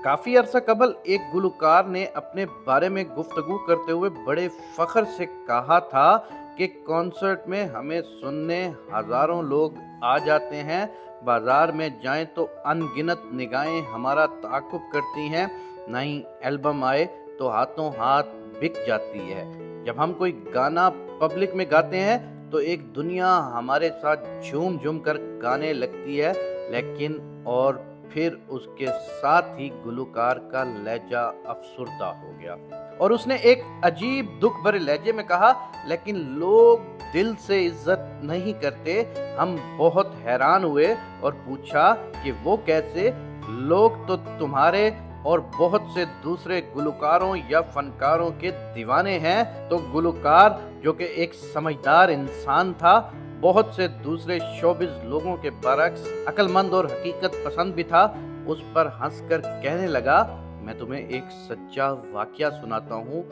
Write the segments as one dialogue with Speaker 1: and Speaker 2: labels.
Speaker 1: काफी अरसा कबल एक गुलकार ने अपने बारे में गुफ्तगू करते हुए बड़े फख्र से कहा था कि कॉन्सर्ट में हमें सुनने हजारों लोग आ जाते हैं। बाजार में जाएं तो अनगिनत निगाहें हमारा ताक़ुब करती हैं। नई एल्बम आए तो हाथों हाथ बिक जाती है। जब हम कोई गाना पब्लिक में गाते हैं तो एक दुनिया हमारे साथ झूम झूम कर गाने लगती है। लेकिन और फिर उसके साथ ही गुलकार का लहजा अफसुर्दा हो गया और उसने एक अजीब दुख भरे लहजे में कहा, लेकिन लोग दिल से इज्जत नहीं करते। हम बहुत हैरान हुए और पूछा कि वो कैसे? लोग तो तुम्हारे और बहुत से दूसरे गुलकारों या फनकारों के दीवाने हैं। तो गुलकार, जो कि एक समझदार इंसान था, बहुत से दूसरे शोबिज लोगों के बरक्स अक्लमंद और हकीकत पसंद भी था, उस पर हंसकर कहने लगा, मैं तुम्हें एक सच्चा वाकया सुनाता हूँ,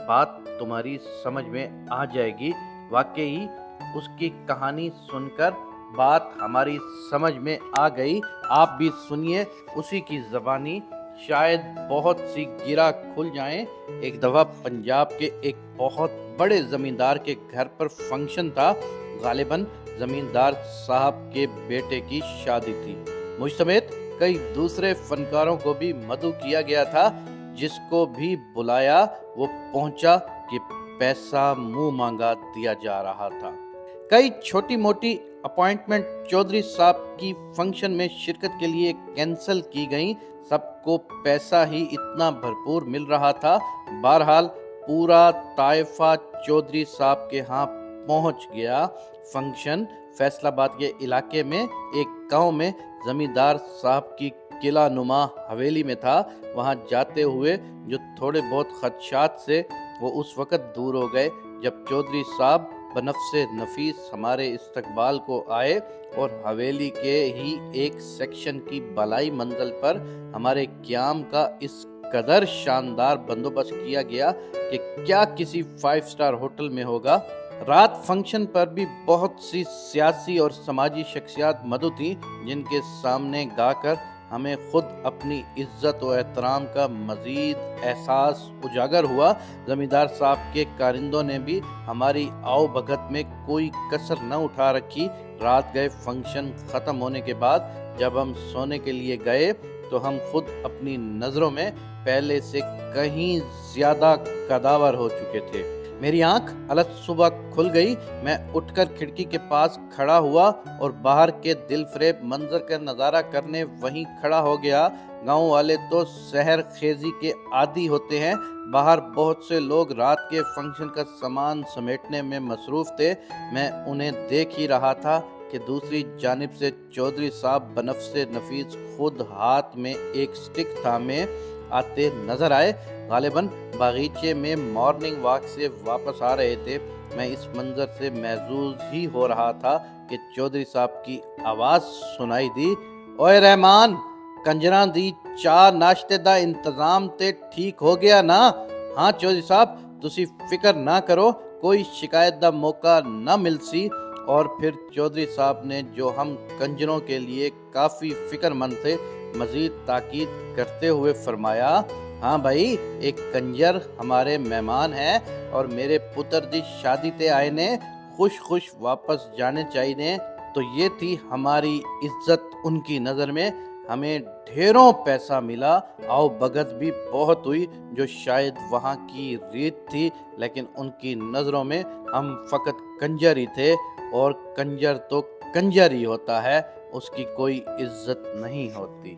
Speaker 1: बात तुम्हारी समझ में आ जाएगी। वाकई उसकी कहानी सुनकर बात हमारी समझ में आ गई। आप भी सुनिए उसी की ज़बानी, शायद बहुत सी गिरा खुल जाएं। एक दफ़ा पंजाब के एक बहुत बड़े ज़मींदार के घर पर फंक्शन था। गालिबन ज़मींदार साहब के बेटे की शादी थी। मुझ समेत कई दूसरे फनकारों को भी मदऊ किया गया था। जिसको भी बुलाया वो पहुंचा कि पैसा मुंह मांगा दिया जा रहा था। कई छोटी मोटी अपॉइंटमेंट चौधरी साहब की फंक्शन में शिरकत के लिए कैंसिल की गई। सबको पैसा ही इतना भरपूर मिल रहा था। बहरहाल पूरा ताइफा चौधरी साहब के यहाँ पहुंच गया। फंक्शन फैसलाबाद के इलाके में एक गांव में जमींदार साहब की किला नुमा हवेली में था। वहां जाते हुए जो थोड़े बहुत खदशात से वो उस वक़्त दूर हो गए जब चौधरी साहब बनफ्से नफीस हमारे इस्तकबाल को आए और हवेली के ही एक सेक्शन की बलाई मंजिल पर हमारे क़याम का इस कदर शानदार बंदोबस्त किया गया कि क्या किसी 5 स्टार होटल में होगा। रात फंक्शन पर भी बहुत सी सियासी और समाजी शख्सियात मौजूद थी, जिनके सामने गाकर हमें खुद अपनी इज्जत और एहतराम का मजीद एहसास उजागर हुआ। जमींदार साहब के कारिंदों ने भी हमारी आओ भगत में कोई कसर न उठा रखी। रात गए फंक्शन ख़त्म होने के बाद जब हम सोने के लिए गए तो हम खुद अपनी नज़रों में पहले से कहीं ज़्यादा कदावर हो चुके थे। मेरी आंख अलग सुबह खुल गई। मैं उठकर खिड़की के पास खड़ा हुआ और बाहर के दिलफरेब मंजर का नज़ारा करने वहीं खड़ा हो गया। गांव वाले तो सहर खेजी के आदी होते हैं। बाहर बहुत से लोग रात के फंक्शन का सामान समेटने में मसरूफ़ थे। मैं उन्हें देख ही रहा था कि दूसरी जानिब से चौधरी साहब बनफ्से नफीस खुद हाथ में एक स्टिक थामे आते नजर आए। गालिबन बागीचे में मॉर्निंग वॉक से वापस आ रहे थे। मैं इस मंजर से महजूज ही हो रहा था कि चौधरी साहब की आवाज़ सुनाई दी, ओए रहमान, कंजरा दी चाह नाश्ते दा इंतज़ाम ते ठीक हो गया ना? हाँ चौधरी साहब, तुसी फिक्र ना करो, कोई शिकायत दा मौका ना मिलसी। और फिर चौधरी साहब ने, जो हम कंजरों के लिए काफ़ी फिक्रमंद थे, मज़ीद ताकीद करते हुए फरमाया, हाँ भाई, एक कंजर हमारे मेहमान हैं और मेरे पुत्र दी शादी ते आए ने खुश खुश वापस जाने चाहिए। तो ये थी हमारी इज्जत उनकी नज़र में। हमें ढेरों पैसा मिला, आओ भगत भी बहुत हुई, जो शायद वहाँ की रीत थी, लेकिन उनकी नज़रों में हम फ़कत कंजर ही थे। और कंजर तो कंजर ही होता है, उसकी कोई इज्जत नहीं होती।